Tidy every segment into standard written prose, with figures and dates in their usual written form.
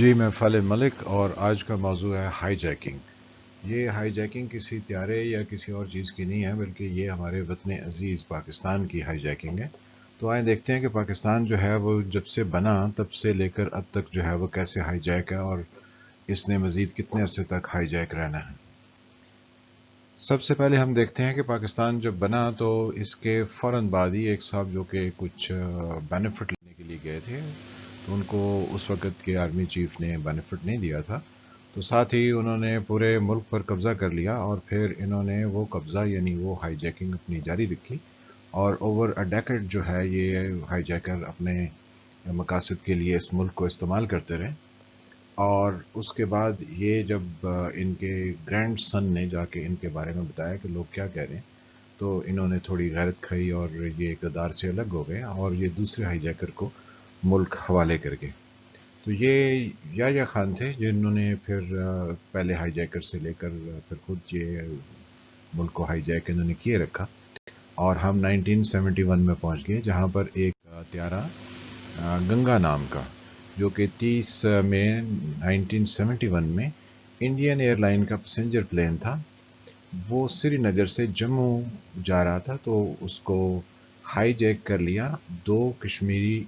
جی میں فالح ملک، اور آج کا موضوع ہے ہائی جیکنگ۔ یہ ہائی جیکنگ کسی طیارے یا کسی اور چیز کی نہیں ہے، بلکہ یہ ہمارے وطن عزیز پاکستان کی ہائی جیکنگ ہے۔ تو آئیں دیکھتے ہیں کہ پاکستان جو ہے وہ جب سے بنا تب سے لے کر اب تک جو ہے وہ کیسے ہائی جیک ہے، اور اس نے مزید کتنے عرصے تک ہائی جیک رہنا ہے۔ سب سے پہلے ہم دیکھتے ہیں کہ پاکستان جب بنا تو اس کے فوراً بعد ہی ایک صاحب جو کہ کچھ بینیفٹ لینے کے لیے گئے تھے، تو ان کو اس وقت کے آرمی چیف نے بینیفٹ نہیں دیا تھا، تو ساتھ ہی انہوں نے پورے ملک پر قبضہ کر لیا، اور پھر انہوں نے وہ قبضہ یعنی وہ ہائی جیکنگ اپنی جاری رکھی، اور اوور اے ڈیکیڈ جو ہے یہ ہائی جیکر اپنے مقاصد کے لیے اس ملک کو استعمال کرتے رہے۔ اور اس کے بعد یہ جب ان کے گرینڈ سن نے جا کے ان کے بارے میں بتایا کہ لوگ کیا کہہ رہے ہیں، تو انہوں نے تھوڑی غیرت کھائی اور یہ اقتدار سے الگ ہو گئے، اور یہ دوسرے ہائی جیکر کو ملک حوالے کر گئے۔ تو یہ یا خان تھے جنہوں نے پھر پہلے ہائی جیکر سے لے کر پھر خود یہ ملک کو ہائی جیک انہوں نے کیے رکھا، اور ہم 1971 میں پہنچ گئے، جہاں پر ایک طیارہ گنگا نام کا، جو کہ 30 میں 1971 میں انڈین ایئر لائن کا پیسنجر پلین تھا، وہ سری نگر سے جموں جا رہا تھا، تو اس کو ہائی جیک کر لیا دو کشمیری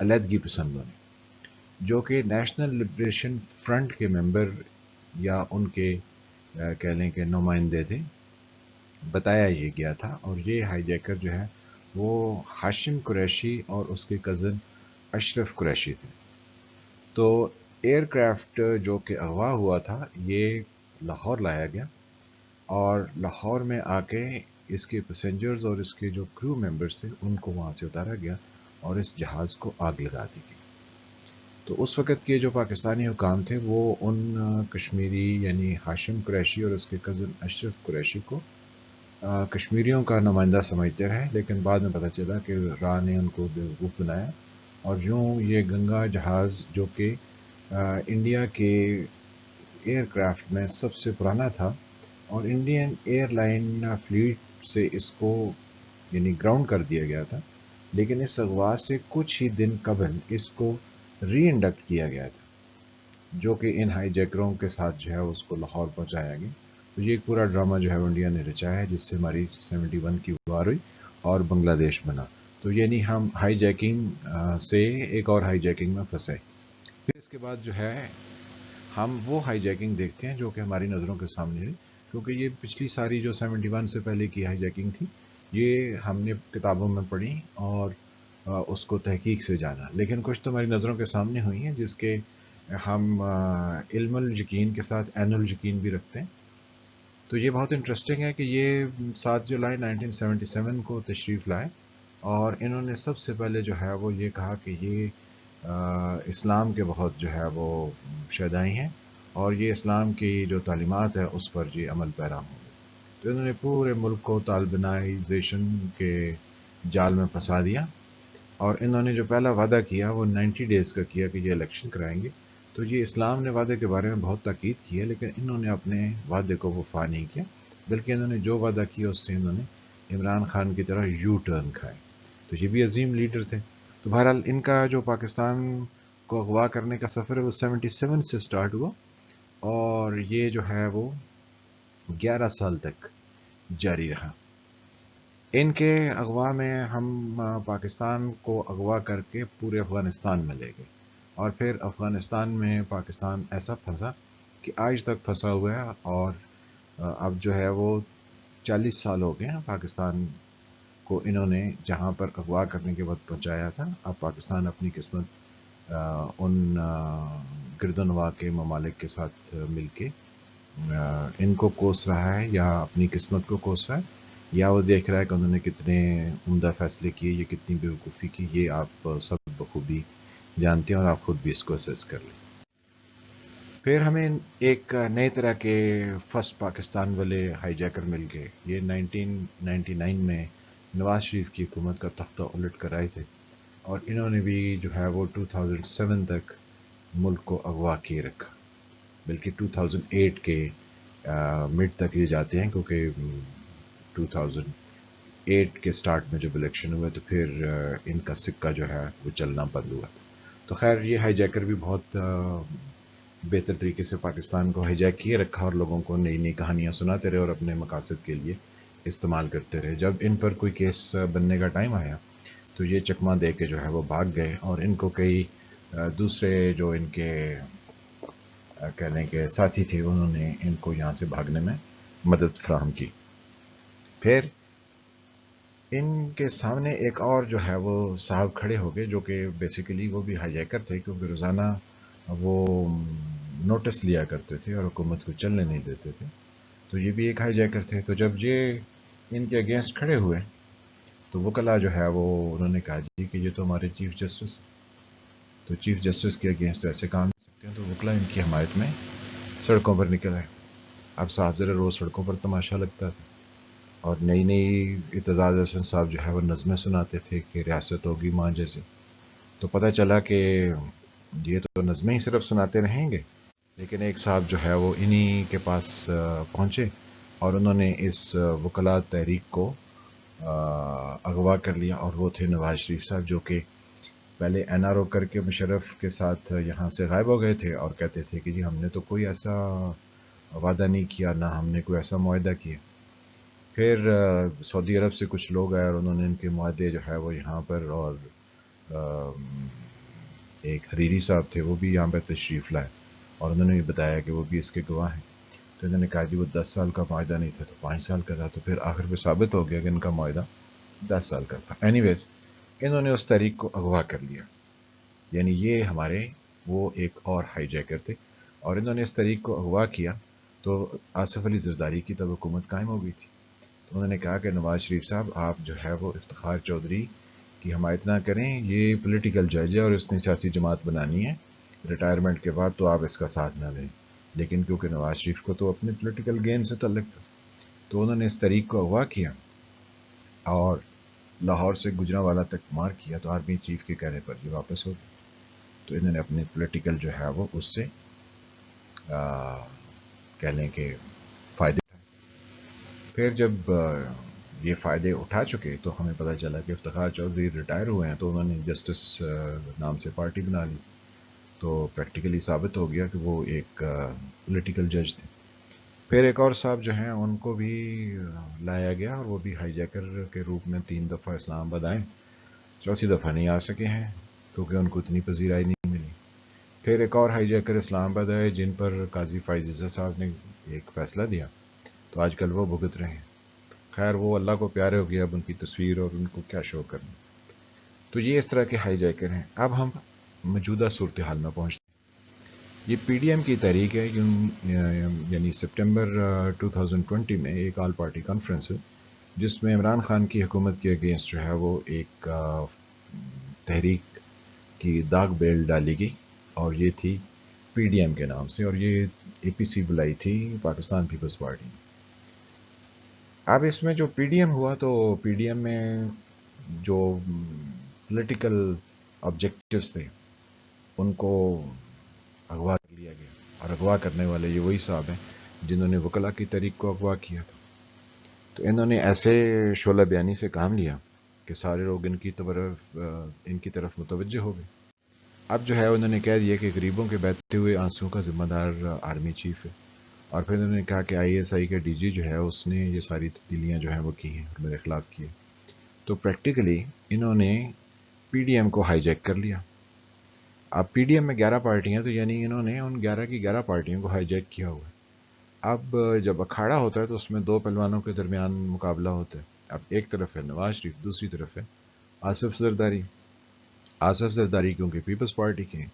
علیحدگی پسندوں نے، جو کہ نیشنل لبریشن فرنٹ کے ممبر یا ان کے کہہ لیں کہ نمائندے تھے، بتایا یہ گیا تھا۔ اور یہ ہائی جیکر جو ہے وہ ہاشم قریشی اور اس کے کزن اشرف قریشی تھے۔ تو ایئر کرافٹ جو کہ اغوا ہوا تھا یہ لاہور لایا گیا، اور لاہور میں آ کے اس کے پیسنجرز اور اس کے جو کرو ممبرز تھے ان کو وہاں سے اتارا گیا، اور اس جہاز کو آگ لگا دی گئی۔ تو اس وقت کے جو پاکستانی حکام تھے وہ ان کشمیری یعنی ہاشم قریشی اور اس کے کزن اشرف قریشی کو کشمیریوں کا نمائندہ سمجھتے رہے، لیکن بعد میں پتہ چلا کہ راہ نے ان کو بیوقوف بنایا، اور یوں یہ گنگا جہاز جو کہ انڈیا کے ایئر کرافٹ میں سب سے پرانا تھا، اور انڈین ایئر لائن فلیٹ سے اس کو یعنی گراؤنڈ کر دیا گیا تھا، لیکن اس اغوا سے کچھ ہی دن قبل اس کو ری انڈکٹ کیا گیا تھا، جو کہ ان ہائی جیکروں کے ساتھ جو ہے اس کو لاہور پہنچایا گیا۔ تو یہ ایک پورا ڈرامہ جو ہے انڈیا نے رچایا ہے، جس سے ہماری 71 کی وار ہوئی اور بنگلہ دیش بنا۔ تو یعنی ہم ہائی جیکنگ سے ایک اور ہائی جیکنگ میں پھنسے۔ پھر اس کے بعد جو ہے ہم وہ ہائی جیکنگ دیکھتے ہیں جو کہ ہماری نظروں کے سامنے ہے، کیونکہ یہ پچھلی ساری جو 71 سے پہلے کی ہائی جیکنگ تھی یہ ہم نے کتابوں میں پڑھی اور اس کو تحقیق سے جانا، لیکن کچھ تو ہماری نظروں کے سامنے ہوئی ہیں جس کے ہم علم الیقین کے ساتھ عین الیقین بھی رکھتے ہیں۔ تو یہ بہت انٹرسٹنگ ہے کہ یہ 7 جولائی 1977 کو تشریف لائے، اور انہوں نے سب سے پہلے جو ہے وہ یہ کہا کہ یہ اسلام کے بہت جو ہے وہ شیدائی ہیں، اور یہ اسلام کی جو تعلیمات ہے اس پر یہ عمل پیرا ہوں گے۔ تو انہوں نے پورے ملک کو طالبانائزیشن کے جال میں پھنسا دیا، اور انہوں نے جو پہلا وعدہ کیا وہ 90 ڈیز کا کیا کہ یہ الیکشن کرائیں گے۔ تو یہ اسلام نے وعدے کے بارے میں بہت تاکید کی ہے، لیکن انہوں نے اپنے وعدے کو وفا نہیں کیا، بلکہ انہوں نے جو وعدہ کیا اس سے انہوں نے عمران خان کی طرح یو ٹرن کھائے۔ تو یہ بھی عظیم لیڈر تھے۔ تو بہرحال ان کا جو پاکستان کو اغوا کرنے کا سفر ہے وہ 77 سے سٹارٹ ہوا، اور یہ جو ہے وہ 11 سال تک جاری رہا۔ ان کے اغوا میں ہم پاکستان کو اغوا کر کے پورے افغانستان میں لے گئے، اور پھر افغانستان میں پاکستان ایسا پھنسا کہ آج تک پھنسا ہوا ہے، اور اب جو ہے وہ 40 سال ہو گئے ہیں پاکستان کو انہوں نے جہاں پر اغوا کرنے کے وقت پہنچایا تھا۔ اب پاکستان اپنی قسمت ان گردنوا کے ممالک کے ساتھ مل کے ان کو کوس رہا ہے، یا اپنی قسمت کو کوس رہا ہے، یا وہ دیکھ رہا ہے کہ انہوں نے کتنے عمدہ فیصلے کیے، یہ کتنی بیوقوفی کی، یہ آپ سب بخوبی جانتے ہیں، اور آپ خود بھی اس کو اسیس کر لیں۔ پھر ہمیں ایک نئے طرح کے فرسٹ پاکستان والے ہائی جیکر مل گئے۔ یہ 1999 میں نواز شریف کی حکومت کا تختہ الٹ کر آئے تھے، اور انہوں نے بھی جو ہے وہ 2007 تک ملک کو اغوا کیے رکھا، بلکہ 2008 کے مڈ تک یہ جاتے ہیں، کیونکہ 2008 کے سٹارٹ میں جب الیکشن ہوا تو پھر ان کا سکہ جو ہے وہ چلنا بند ہوا تھا۔ تو خیر یہ ہائی جیکر بھی بہت بہتر طریقے سے پاکستان کو ہائی جیک کیے رکھا اور لوگوں کو نئی نئی کہانیاں سناتے رہے اور اپنے مقاصد کے لیے استعمال کرتے رہے. جب ان پر کوئی کیس بننے کا ٹائم آیا تو یہ چکمہ دے کے جو ہے وہ بھاگ گئے اور ان کو کئی دوسرے جو ان کے کہنے کے ساتھی تھے انہوں نے ان کو یہاں سے بھاگنے میں مدد فراہم کی. پھر ان کے سامنے ایک اور جو ہے وہ صاحب کھڑے ہو گئے جو کہ بیسیکلی وہ بھی ہائی جیکر تھے کیونکہ روزانہ وہ نوٹس لیا کرتے تھے اور حکومت کو چلنے نہیں دیتے تھے. تو یہ بھی ایک ہائی جیکر تھے. تو جب یہ ان کے اگینسٹ کھڑے ہوئے تو وکلا جو ہے وہ انہوں نے کہا جی کہ یہ تو ہمارے چیف جسٹس، تو چیف جسٹس کے اگینسٹ ایسے کام کر سکتے ہیں. تو وکلا ان کی حمایت میں سڑکوں پر نکل آئے. اب صاحب ذرا روز سڑکوں پر تماشا لگتا تھا اور نئی نئی اعتزاز احسن صاحب جو ہے وہ نظمیں سناتے تھے کہ ریاست ہوگی ماں جیسے. تو پتہ چلا کہ یہ تو نظمیں ہی صرف سناتے رہیں گے، لیکن ایک صاحب جو ہے وہ انہی کے پاس پہنچے اور انہوں نے اس وکلا تحریک کو اغوا کر لیا. اور وہ تھے نواز شریف صاحب جو کہ پہلے این آر او کر کے مشرف کے ساتھ یہاں سے غائب ہو گئے تھے اور کہتے تھے کہ جی ہم نے تو کوئی ایسا وعدہ نہیں کیا، نہ ہم نے کوئی ایسا معاہدہ کیا. پھر سعودی عرب سے کچھ لوگ آئے اور انہوں نے ان کے معاہدے جو ہے وہ یہاں پر، اور ایک حریری صاحب تھے وہ بھی یہاں پر تشریف لائے اور انہوں نے بھی بتایا کہ وہ بھی اس کے گواہ ہیں. تو انہوں نے کہا جی وہ 10 سال کا معاہدہ نہیں تھا تو 5 سال کا تھا. تو پھر آخر پہ ثابت ہو گیا کہ ان کا معاہدہ 10 سال کا تھا. اینی ویز انہوں نے اس تحریک کو اغوا کر لیا. یعنی یہ ہمارے وہ ایک اور ہائی جیکر تھے اور انہوں نے اس تحریک کو اغوا کیا. تو آصف علی زرداری کی تب حکومت قائم ہو گئی تھی. تو انہوں نے کہا کہ نواز شریف صاحب آپ جو ہے وہ افتخار چودھری کی حمایت نہ کریں، یہ پولیٹیکل جج ہے اور اس نے سیاسی جماعت بنانی ہے ریٹائرمنٹ کے بعد، تو آپ اس کا ساتھ نہ دیں. لیکن کیونکہ نواز شریف کو تو اپنے پولیٹیکل گیم سے تعلق تھا تو انہوں نے اس تحریک کو اغوا کیا اور لاہور سے گجرانوالہ تک مار کیا. تو آرمی چیف کے کہنے پر یہ واپس ہو گئے. تو انہوں نے اپنے پولیٹیکل جو ہے وہ اس سے کہہ لیں کہ فائدے اٹھائے. پھر جب یہ فائدے اٹھا چکے تو ہمیں پتہ چلا کہ افتخار چودھری ریٹائر ہوئے ہیں تو انہوں نے جسٹس نام سے پارٹی بنا لی. تو پریکٹیکلی ثابت ہو گیا کہ وہ ایک پولیٹیکل جج تھے. پھر ایک اور صاحب جو ہیں ان کو بھی لایا گیا اور وہ بھی ہائی جیکر کے روپ میں 3 دفعہ اسلام آباد آئے، 4تھی دفعہ نہیں آ سکے ہیں کیونکہ ان کو اتنی پذیرائی نہیں ملی. پھر ایک اور ہائی جیکر اسلام آباد آئے جن پر قاضی فائز عزت صاحب نے ایک فیصلہ دیا تو آج کل وہ بھگت رہے ہیں. خیر وہ اللہ کو پیارے ہو گیا، اب ان کی تصویر اور ان کو کیا شو کرنا. تو یہ اس طرح کے ہائی جیکر ہیں. اب ہم موجودہ صورتحال میں پہنچتے ہیں. یہ پی ڈی ایم کی تحریک ہے، یعنی سپٹمبر 2020 میں ایک آل پارٹی کانفرنس ہے جس میں عمران خان کی حکومت کے اگینسٹ جو ہے وہ ایک تحریک کی داغ بیل ڈالی گئی اور یہ تھی پی ڈی ایم کے نام سے، اور یہ اے پی سی بلائی تھی پاکستان پیپلز پارٹی. اب اس میں جو پی ڈی ایم ہوا تو پی ڈی ایم میں جو پولیٹیکل آبجیکٹیوز تھے ان کو اغوا کر لیا گیا، اور اغوا کرنے والے یہ وہی صاحب ہیں جنہوں نے وکلا کی تحریک کو اغوا کیا تھا. تو انہوں نے ایسے شعلہ بیانی سے کام لیا کہ سارے لوگ ان کی طرف متوجہ ہو گئے. اب جو ہے انہوں نے کہہ دیا کہ غریبوں کے بہتے ہوئے آنسوں کا ذمہ دار آرمی چیف ہے، اور پھر انہوں نے کہا کہ آئی ایس آئی کے ڈی جی جو ہے اس نے یہ ساری تبدیلیاں جو ہیں وہ کی ہیں اور میرے خلاف کی. تو پریکٹیکلی انہوں نے پی ڈی ایم کو ہائی جیک کر لیا. اب پی ڈی ایم میں 11 پارٹیاں، تو یعنی انہوں نے ان 11 کی 11 پارٹیوں کو ہائی جیک کیا ہوا ہے. اب جب اکھاڑا ہوتا ہے تو اس میں 2 پہلوانوں کے درمیان مقابلہ ہوتا ہے. اب ایک طرف ہے نواز شریف، دوسری طرف ہے آصف زرداری. آصف زرداری کیونکہ پیپلز پارٹی کے ہیں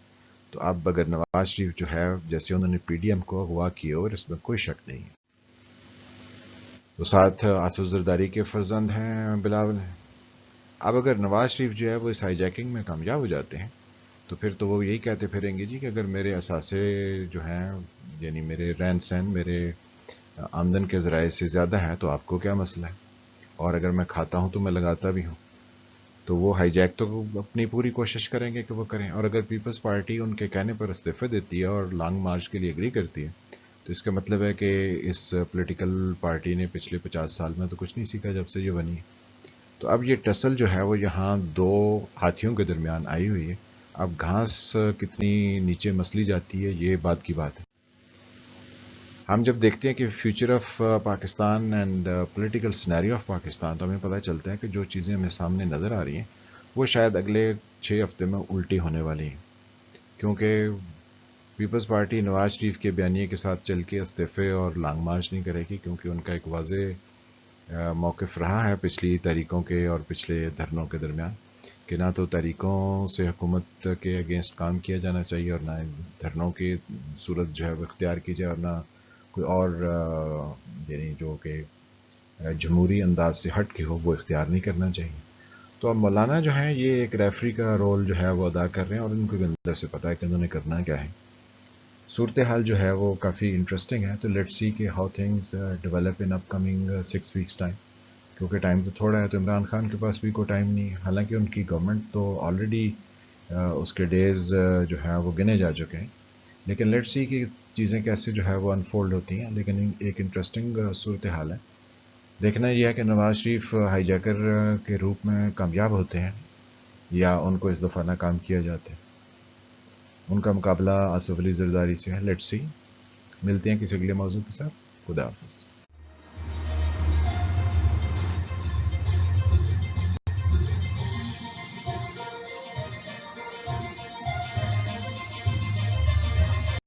تو اب اگر نواز شریف جو ہے جیسے انہوں نے پی ڈی ایم کو اغوا کیا اور اس میں کوئی شک نہیں ہے، تو ساتھ آصف زرداری کے فرزند ہیں بلاول ہیں. اب اگر نواز شریف جو ہے وہ اس ہائی جیکنگ میں کامیاب ہو جاتے ہیں تو پھر تو وہ یہی کہتے پھریں گے جی کہ اگر میرے اثاثے جو ہیں یعنی میرے رہن سہن میرے آمدن کے ذرائع سے زیادہ ہے تو آپ کو کیا مسئلہ ہے، اور اگر میں کھاتا ہوں تو میں لگاتا بھی ہوں. تو وہ ہائی جیک تو اپنی پوری کوشش کریں گے کہ وہ کریں. اور اگر پیپلز پارٹی ان کے کہنے پر استعفے دیتی ہے اور لانگ مارچ کے لیے اگری کرتی ہے تو اس کا مطلب ہے کہ اس پولیٹیکل پارٹی نے پچھلے 50 سال میں تو کچھ نہیں سیکھا جب سے یہ بنی ہے. تو اب یہ ٹسل جو ہے وہ یہاں 2 ہاتھیوں کے درمیان آئی ہوئی ہے. اب گھاس کتنی نیچے مسلی جاتی ہے یہ بات کی بات ہے. ہم جب دیکھتے ہیں کہ future of Pakistan and political scenario of Pakistan, تو ہمیں پتہ چلتا ہے کہ جو چیزیں ہمیں سامنے نظر آ رہی ہیں وہ شاید اگلے 6 ہفتے میں الٹی ہونے والی ہیں. کیونکہ پیپلز پارٹی نواز شریف کے بیانیے کے ساتھ چل کے استعفے اور لانگ مارچ نہیں کرے گی، کیونکہ ان کا ایک واضح موقف رہا ہے پچھلی تحریکوں کے اور پچھلے دھرنوں کے درمیان کہ نہ تو تحریکوں سے حکومت کے اگینسٹ کام کیا جانا چاہیے اور نہ دھرنوں کی صورت جو ہے وہ اختیار کی جائے، اور نہ کوئی اور یعنی جو کہ جمہوری انداز سے ہٹ کے ہو وہ اختیار نہیں کرنا چاہیے. تو اب مولانا جو ہیں یہ ایک ریفری کا رول جو ہے وہ ادا کر رہے ہیں، اور ان کو اندر سے پتہ ہے کہ انہوں نے کرنا کیا ہے. صورتحال جو ہے وہ کافی انٹرسٹنگ ہے. تو لیٹس سی کہ how things develop in upcoming 6 weeks time. کیونکہ ٹائم تو تھوڑا ہے، تو عمران خان کے پاس بھی کوئی ٹائم نہیں ہے، حالانکہ ان کی گورنمنٹ تو آلریڈی اس کے ڈیز جو ہے وہ گنے جا چکے ہیں. لیکن لیٹس سی کہ چیزیں کیسے جو ہے وہ انفولڈ ہوتی ہیں. لیکن ایک انٹرسٹنگ صورتحال ہے. دیکھنا یہ ہے کہ نواز شریف ہائی جیکر کے روپ میں کامیاب ہوتے ہیں یا ان کو اس دفعہ ناکام کیا جاتا ہے. ان کا مقابلہ آصف علی زرداری سے ہے. Let's see. ملتے ہیں کسی اگلے موضوع کے ساتھ. خدا حافظ.